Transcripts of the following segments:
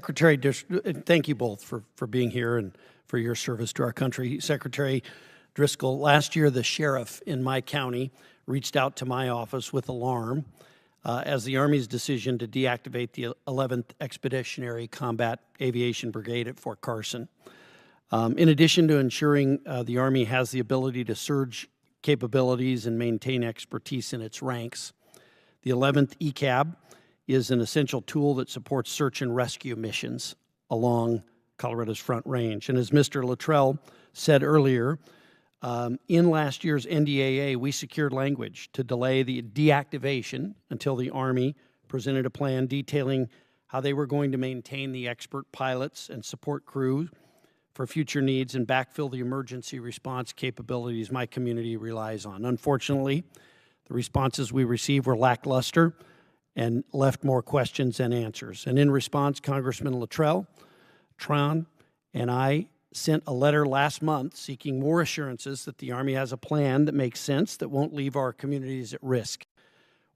Secretary, thank you both for being here and for your service to our country. Secretary Driscoll, last year the sheriff in my county reached out to my office with alarm as the Army's decision to deactivate the 11th Expeditionary Combat Aviation Brigade at Fort Carson. In addition to ensuring the Army has the ability to surge capabilities and maintain expertise in its ranks, the 11th ECAB is an essential tool that supports search and rescue missions along Colorado's Front Range. And as Mr. Luttrell said earlier, in last year's NDAA, we secured language to delay the deactivation until the Army presented a plan detailing how they were going to maintain the expert pilots and support crew for future needs and backfill the emergency response capabilities my community relies on. Unfortunately, the responses we received were lackluster and left more questions than answers. And in response, Congressman Luttrell, Tron, and I sent a letter last month seeking more assurances that the Army has a plan that makes sense, that won't leave our communities at risk.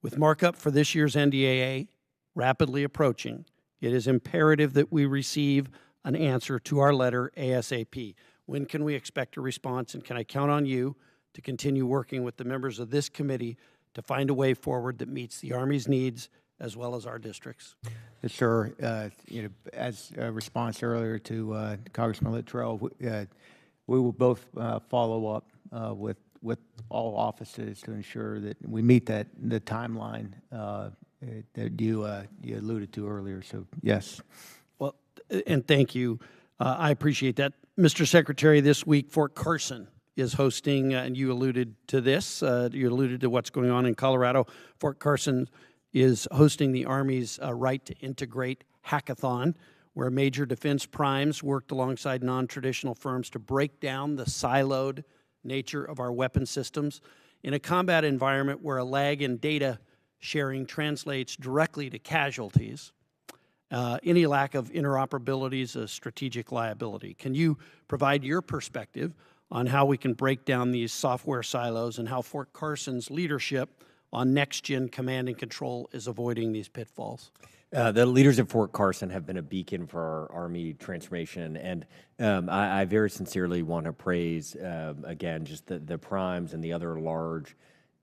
With markup for this year's NDAA rapidly approaching, it is imperative that we receive an answer to our letter ASAP. When can we expect a response, and can I count on you to continue working with the members of this committee to find a way forward that meets the Army's needs as well as our districts? Yes, sir. As a response earlier to Congressman Luttrell, we will both follow up with all offices to ensure that we meet the timeline that you alluded to earlier. So yes. Well, and thank you. I appreciate that. Mr. Secretary, this week Fort Carson is hosting, and you alluded to this, you alluded to what's going on in Colorado. Fort Carson is hosting the Army's Right to Integrate Hackathon, where major defense primes worked alongside non-traditional firms to break down the siloed nature of our weapon systems. In a combat environment where a lag in data sharing translates directly to casualties, any lack of interoperability is a strategic liability. Can you provide your perspective on how we can break down these software silos and how Fort Carson's leadership on next-gen command and control is avoiding these pitfalls? The leaders at Fort Carson have been a beacon for our Army transformation, and I very sincerely want to praise, again, just the primes and the other large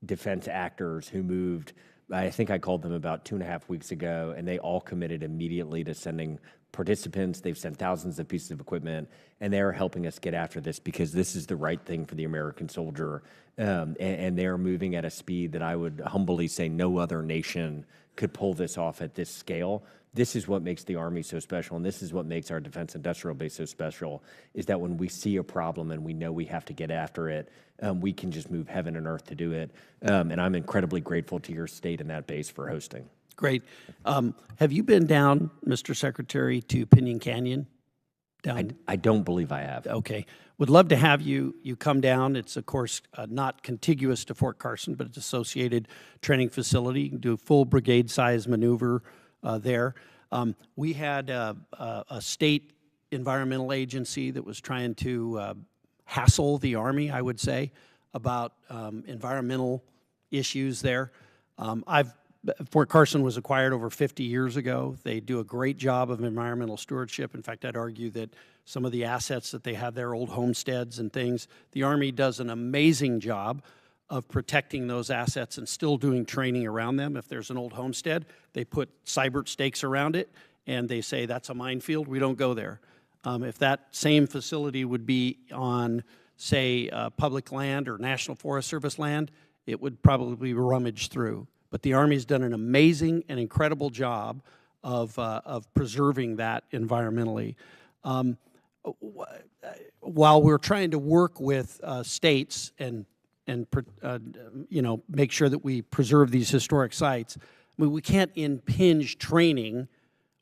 defense actors who moved. I think I called them about 2.5 weeks ago, and they all committed immediately to sending participants. They've sent thousands of pieces of equipment, and they're helping us get after this because this is the right thing for the American soldier. And they're moving at a speed that I would humbly say no other nation could pull this off at this scale. This is what makes the Army so special, and this is what makes our defense industrial base so special, is that when we see a problem and we know we have to get after it, we can just move heaven and earth to do it. And I'm incredibly grateful to your state and that base for hosting. Great. Have you been down, Mr. Secretary, to Pinyon Canyon? I don't believe I have. Okay. Would love to have you come down. It's, of course, not contiguous to Fort Carson, but it's associated training facility. You can do a full brigade-size maneuver there. We had a state environmental agency that was trying to hassle the Army, I would say, about environmental issues there. Fort Carson was acquired over 50 years ago. They do a great job of environmental stewardship. In fact, I'd argue that some of the assets that they have there, old homesteads and things, the Army does an amazing job of protecting those assets and still doing training around them. If there's an old homestead, they put cyber stakes around it, and they say, that's a minefield, we don't go there. If that same facility would be on, say, public land or National Forest Service land, it would probably be rummaged through. But the Army's done an amazing and incredible job of preserving that environmentally. While we're trying to work with states and make sure that we preserve these historic sites, I mean, we can't impinge training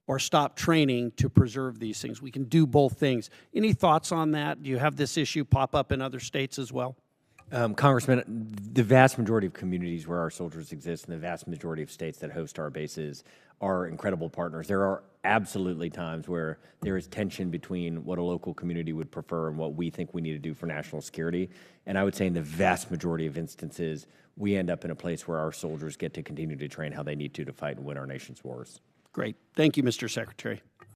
or stop training to preserve these things. We can do both things. Any thoughts on that? Do you have this issue pop up in other states as well? Congressman, the vast majority of communities where our soldiers exist and the vast majority of states that host our bases are incredible partners. There are absolutely times where there is tension between what a local community would prefer and what we think we need to do for national security. And I would say in the vast majority of instances, we end up in a place where our soldiers get to continue to train how they need to fight and win our nation's wars. Great. Thank you, Mr. Secretary.